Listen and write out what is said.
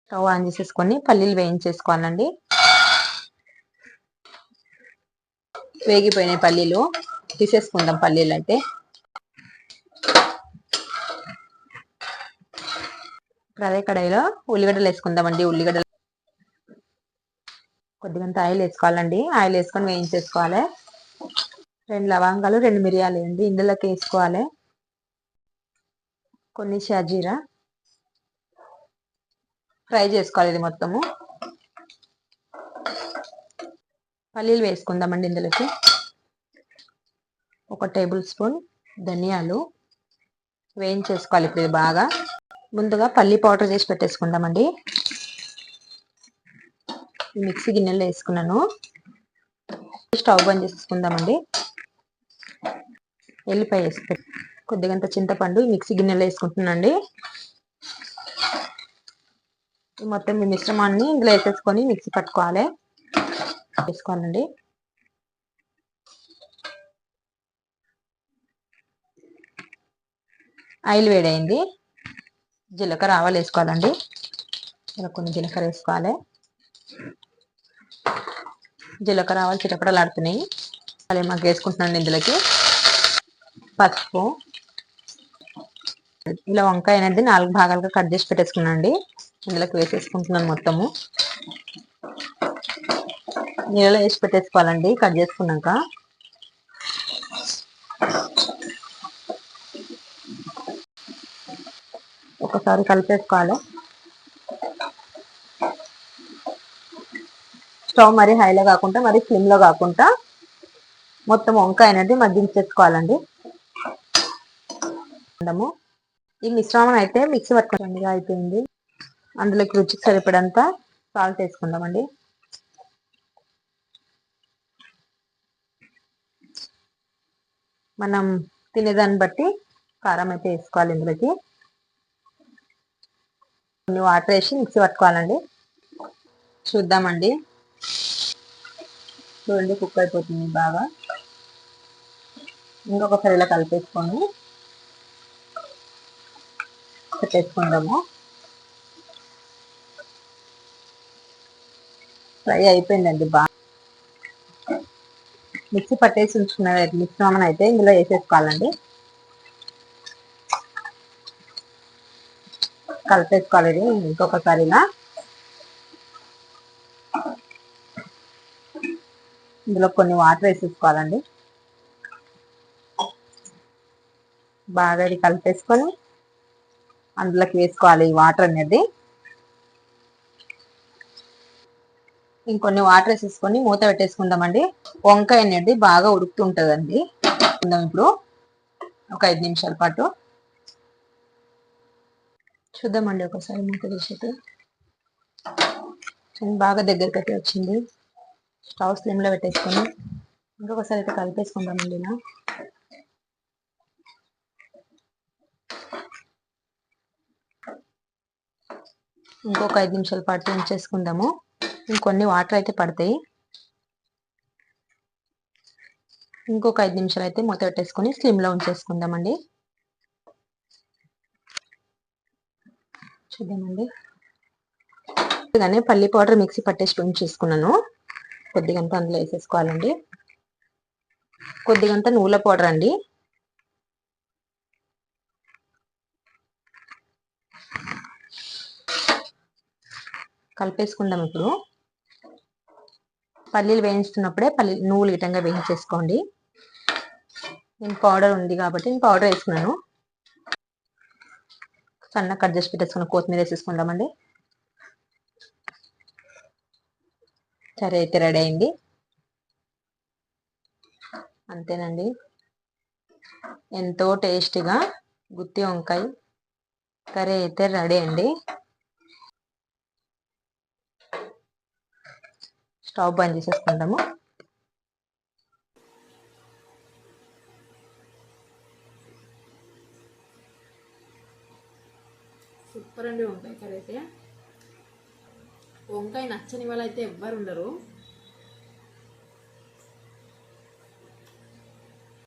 Stove on చేసేసుకొని పల్లీలు వేయించేసుకోవాలండి. వేగిపోయినాయి పల్లీలు, తీసేసుకుందాం పల్లీలు అయితే. ఇప్పుడు అదే కడాయిలో ఉల్లిగడ్డలు వేసుకుందామండి. ఉల్లిగడ్డలు కొద్దిగంత ఆయిల్ వేసుకోవాలండి. ఆయిల్ వేసుకొని వేయించేసుకోవాలి. 2 లవంగాలు 2 మిరియాలు అండి ఇందులోకి వేసుకోవాలి. కొన్ని షాజీరా ఫ్రై చేసుకోవాలి. ఇది మొత్తము పల్లీలు వేసుకుందామండి. ఇందులోకి 1 టేబుల్ స్పూన్ ధనియాలు వేయించేసుకోవాలి. ఇప్పుడు ఇది బాగా ముందుగా పల్లీ పౌడర్ చేసి పెట్టేసుకుందామండి. మిక్సీ గిన్నెలో వేసుకున్నాను. స్టవ్ బంద్ చేసుకుందామండి. ఎల్లిపాయ వేసుకుంటాం. కొద్దిగంత చింతపండు మిక్సీ గిన్నెలో వేసుకుంటున్నానండి. మొత్తం ఈ మిశ్రమాన్ని ఇందులో వేసేసుకొని మిక్సీ పట్టుకోవాలి. వేసుకోవాలండి. ఆయిల్ వేడైంది. జీలకర్ర ఆవాలు వేసుకోవాలండి. ఇలా కొన్ని జీలకర్ర వేసుకోవాలి. జీలకర్ర ఆవాలు చిటపటలాడుతున్నాయి. అదే మాకు వేసుకుంటున్నాను. ఇందులోకి పసుపు, ఇలా వంకాయ అనేది 4 భాగాలుగా కట్ చేసి పెట్టేసుకున్నానండి. ఇందులోకి వేసేసుకుంటున్నాను. మొత్తము నీళ్ళలో వేసి పెట్టేసుకోవాలండి. కట్ చేసుకున్నాక ఒకసారి కలిపేసుకోవాలి. స్టవ్ మరీ హైలో కాకుండా మరీ స్లిమ్లో కాకుండా మొత్తం వంకాయ అనేది మగ్గించేసుకోవాలండి. ఈ మిశ్రమం అయితే మిక్సీ పట్టుకోండి. అయిపోయింది. అందులోకి రుచికి సరిపడంత సాల్ట్ వేసుకుందామండి. మనం తినేదాన్ని బట్టి కారం అయితే వేసుకోవాలి. ఇందులోకి కొన్ని వాటర్ వేసి మిక్సీ పట్టుకోవాలండి. చూద్దామండి. చూడండి, కుక్ అయిపోతుంది బాగా. ఇంకొకసారి ఇలా కలిపేసుకొని పెట్టేసుకుందాము. ఫ్రై అయిపోయిందండి బాగా. మిక్సీ పట్టేసి ఉంచుకున్న మిశ్రమం అయితే ఇందులో వేసేసుకోవాలండి. కలిపేసుకోవాలి. ఇంకొకసారి ఇలా ఇందులో కొన్ని వాటర్ వేసేసుకోవాలండి. బాగా ఇది కలిపేసుకొని అందులోకి వేసుకోవాలి ఈ వాటర్ అనేది. ఇంకొన్ని వాటర్ వేసేసుకొని మూత పెట్టేసుకుందామండి. వంకాయ అనేది బాగా ఉడుకుతుంటుందండి. ఇప్పుడు ఒక 5 నిమిషాల పాటు చూద్దామండి. ఒకసారి మూత తీసేది బాగా దగ్గరికి అయితే వచ్చింది. స్టవ్ స్లిమ్లో పెట్టేసుకొని ఇంకొకసారి అయితే కలిపేసుకుందామండి. ఇలా ఇంకొక 5 నిమిషాల పాటు ఉంచేసుకుందాము. ఇంకొన్ని వాటర్ అయితే పడతాయి. ఇంకొక 5 నిమిషాలు అయితే మూత పెట్టేసుకొని స్లిమ్లో ఉంచేసుకుందామండి. చూద్దామండి. కొద్దిగానే పల్లి పౌడర్ మిక్సీ పట్టేసి ఉంచేసుకున్నాను. కొద్దిగంత అందులో వేసేసుకోవాలండి. కొద్దిగంత నువ్వుల పౌడర్ అండి. కలిపేసుకుందాం. ఇప్పుడు పల్లీలు వేయించుతున్నప్పుడే నువ్వులు ఇటంగా వేయించేసుకోండి. నేను పౌడర్ ఉంది కాబట్టి నేను పౌడర్ వేసుకున్నాను. సన్నగా కట్ చేసి పెట్టేసుకున్న కొత్తిమీర వేసేసుకుందామండి. సరే, అయితే రెడీ అయింది. అంతేనండి. ఎంతో టేస్టీగా గుత్తి వంకాయ కర్రీ అయితే రెడీ అండి. స్టవ్ బంద్ చేసేసుకుందాము. సూపర్ అండి వంకాయ కర్రీ అయితే. వంకాయ నచ్చని వాళ్ళు అయితే ఎవ్వరు ఉండరు.